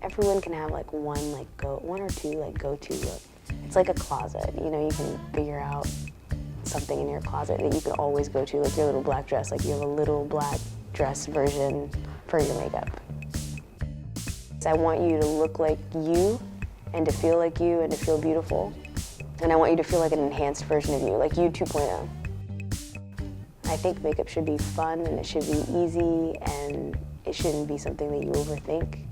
Everyone can have like one or two like go-to look. It's like a closet, you know, you can figure out something in your closet that you can always go to, like your little black dress, like you have a little black dress version for your makeup. So I want you to look like you and to feel like you and to feel beautiful. And I want you to feel like an enhanced version of you, like you 2.0. I think makeup should be fun and it should be easy and it shouldn't be something that you overthink.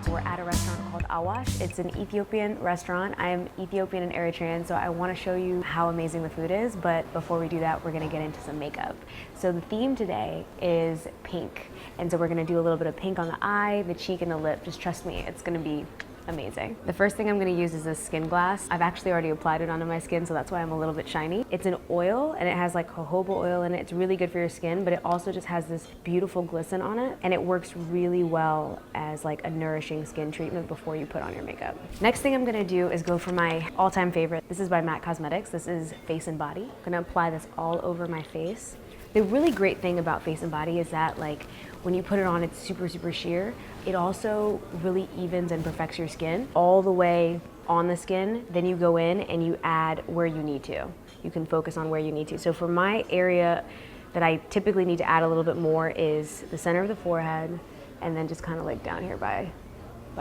We're at a restaurant called Awash. It's an Ethiopian restaurant. I'm Ethiopian and Eritrean, so I want to show you how amazing the food is, but before we do that, we're going to get into some makeup. So the theme today is pink, and so we're going to do a little bit of pink on the eye, the cheek, and the lip. Just trust me, it's going to be amazing. The first thing I'm going to use is this skin glass. I've actually already applied it onto my skin, so that's why I'm a little bit shiny. It's an oil, and it has like jojoba oil in it. It's really good for your skin, but it also just has this beautiful glisten on it, and it works really well as like a nourishing skin treatment before you put on your makeup. Next thing I'm going to do is go for my all-time favorite. This is by MAC Cosmetics. This is Face and Body. I'm going to apply this all over my face. The really great thing about Face and Body is that like when you put it on, it's super, super sheer. It also really evens and perfects your skin all the way on the skin. Then you go in and you add where you need to. You can focus on where you need to. So for my area that I typically need to add a little bit more is the center of the forehead and then just kind of like down here by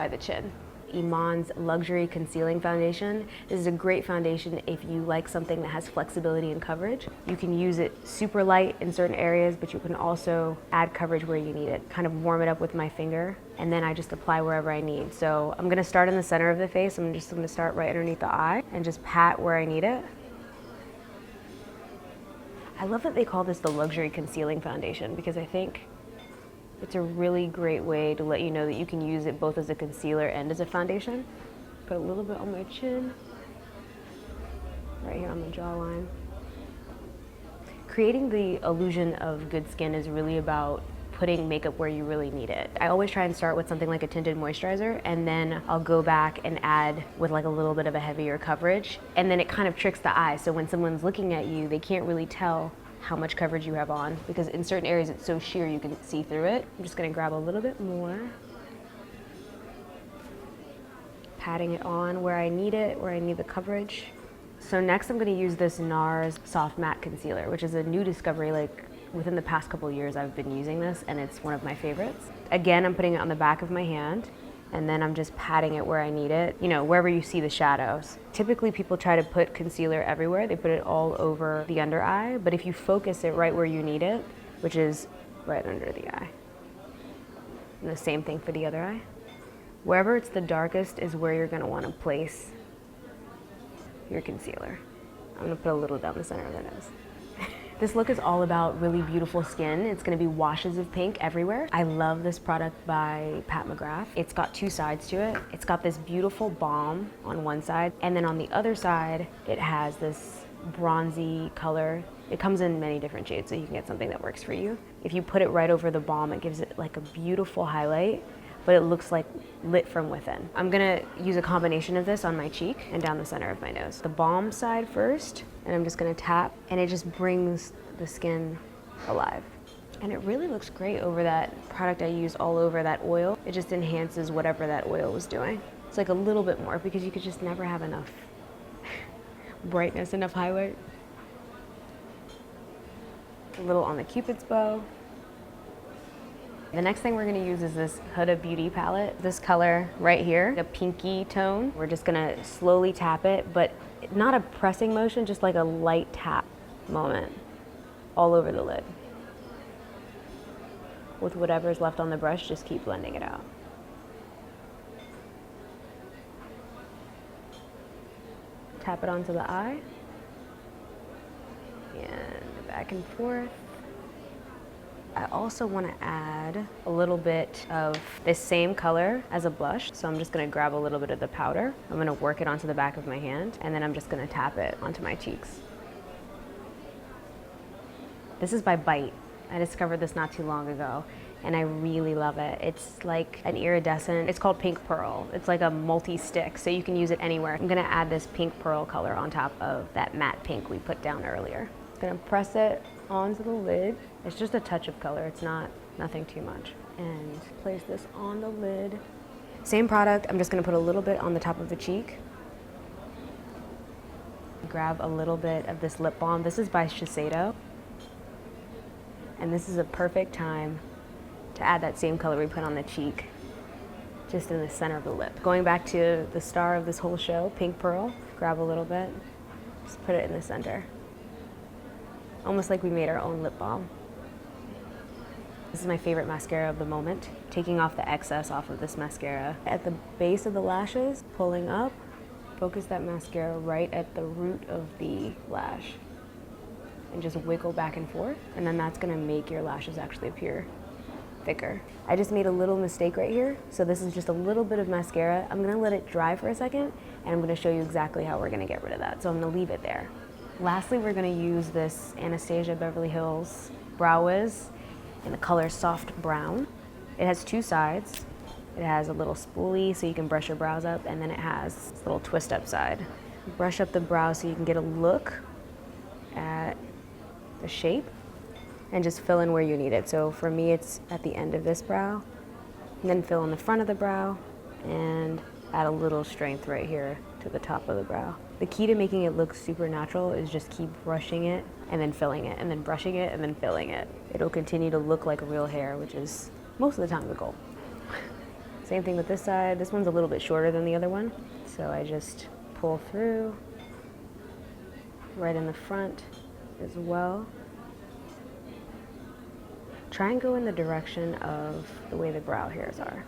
the chin. IMAN's Luxury Concealing Foundation. This is a great foundation if you like something that has flexibility and coverage. You can use it super light in certain areas, but you can also add coverage where you need it. Kind of warm it up with my finger, and then I just apply wherever I need. So I'm gonna start in the center of the face. I'm just gonna start right underneath the eye and just pat where I need it. I love that they call this the Luxury Concealing Foundation because I think it's a really great way to let you know that you can use it both as a concealer and as a foundation. Put a little bit on my chin, right here on the jawline. Creating the illusion of good skin is really about putting makeup where you really need it. I always try and start with something like a tinted moisturizer, and then I'll go back and add with like a little bit of a heavier coverage, and then it kind of tricks the eye. So when someone's looking at you, they can't really tell how much coverage you have on, because in certain areas it's so sheer you can see through it. I'm just gonna grab a little bit more. Patting it on where I need it, where I need the coverage. So next I'm gonna use this Nars Soft Matte Concealer, which is a new discovery. Like within the past couple of years I've been using this and it's one of my favorites. Again, I'm putting it on the back of my hand, and then I'm just patting it where I need it, you know, wherever you see the shadows. Typically people try to put concealer everywhere. They put it all over the under eye, but if you focus it right where you need it, which is right under the eye. And the same thing for the other eye. Wherever it's the darkest is where you're gonna wanna place your concealer. I'm gonna put a little down the center of the nose. This look is all about really beautiful skin. It's gonna be washes of pink everywhere. I love this product by Pat McGrath. It's got two sides to it. It's got this beautiful balm on one side, and then on the other side, it has this bronzy color. It comes in many different shades, so you can get something that works for you. If you put it right over the balm, it gives it like a beautiful highlight, but it looks like lit from within. I'm gonna use a combination of this on my cheek and down the center of my nose. The balm side first, and I'm just gonna tap, and it just brings the skin alive. And it really looks great over that product I used all over that oil. It just enhances whatever that oil was doing. It's like a little bit more because you could just never have enough brightness, enough highlight. A little on the Cupid's bow. The next thing we're gonna use is this Huda Beauty palette. This color right here, a pinky tone. We're just gonna slowly tap it, but not a pressing motion, just like a light tap moment all over the lid. With whatever's left on the brush, just keep blending it out. Tap it onto the eye. And back and forth. I also want to add a little bit of this same color as a blush. So I'm just going to grab a little bit of the powder. I'm going to work it onto the back of my hand, and then I'm just going to tap it onto my cheeks. This is by Bite. I discovered this not too long ago. and I really love it. It's like an iridescent, it's called Pink Pearl. It's like a multi-stick, so you can use it anywhere. I'm gonna add this Pink Pearl color on top of that matte pink we put down earlier. I'm gonna press it onto the lid. It's just a touch of color, it's nothing too much. And place this on the lid. Same product, I'm just gonna put a little bit on the top of the cheek. Grab a little bit of this lip balm. This is by Shiseido. And this is a perfect time to add that same color we put on the cheek, just in the center of the lip. Going back to the star of this whole show, Pink Pearl, grab a little bit, just put it in the center. Almost like we made our own lip balm. This is my favorite mascara of the moment. Taking off the excess off of this mascara. At the base of the lashes, pulling up, focus that mascara right at the root of the lash. And just wiggle back and forth. And then that's gonna make your lashes actually appear thicker. I just made a little mistake right here. So this is just a little bit of mascara. I'm gonna let it dry for a second, and I'm gonna show you exactly how we're gonna get rid of that. So I'm gonna leave it there. Lastly, we're gonna use this Anastasia Beverly Hills Brow Wiz in the color Soft Brown. It has two sides. It has a little spoolie so you can brush your brows up, and then it has this little twist up side. Brush up the brow so you can get a look at the shape, and just fill in where you need it. So for me, it's at the end of this brow, and then fill in the front of the brow, and add a little strength right here to the top of the brow. The key to making it look super natural is just keep brushing it, and then filling it, and then brushing it, and then filling it. It'll continue to look like real hair, which is most of the time the goal. Same thing with this side. This one's a little bit shorter than the other one, so I just pull through right in the front as well. Try and go in the direction of the way the brow hairs are.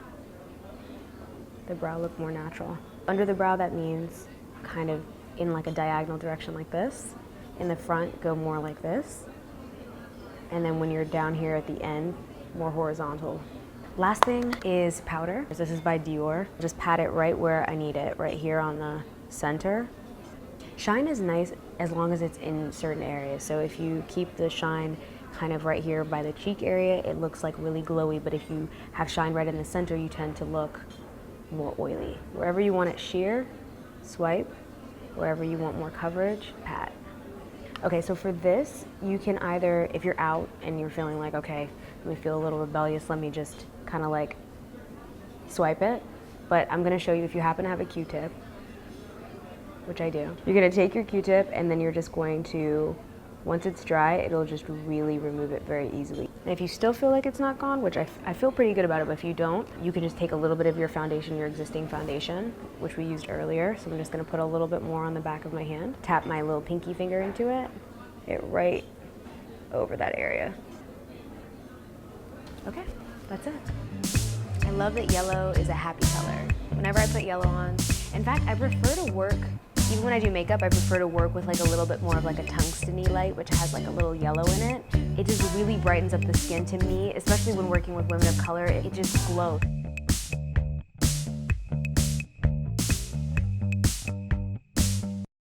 The brow look more natural. Under the brow, that means kind of in like a diagonal direction like this. In the front, go more like this. And then when you're down here at the end, more horizontal. Last thing is powder. This is by Dior. Just pat it right where I need it, right here on the center. Shine is nice as long as it's in certain areas. So if you keep the shine kind of right here by the cheek area, it looks like really glowy, but if you have shine right in the center, you tend to look more oily. Wherever you want it sheer, swipe. Wherever you want more coverage, pat. Okay, so for this, you can either, if you're out and you're feeling like, okay, let me feel a little rebellious, let me just kind of like swipe it. But I'm gonna show you, if you happen to have a Q-tip, which I do, you're gonna take your Q-tip and then you're just going to, once it's dry, it'll just really remove it very easily. And if you still feel like it's not gone, which I feel pretty good about it, but if you don't, you can just take a little bit of your foundation, your existing foundation, which we used earlier. So I'm just gonna put a little bit more on the back of my hand, tap my little pinky finger into it, hit right over that area. Okay, that's it. I love that yellow is a happy color. Whenever I put yellow on, in fact, I prefer to work, even when I do makeup, I prefer to work with like a little bit more of like a tungsten-y light, which has like a little yellow in it. It just really brightens up the skin to me, especially when working with women of color. It just glows.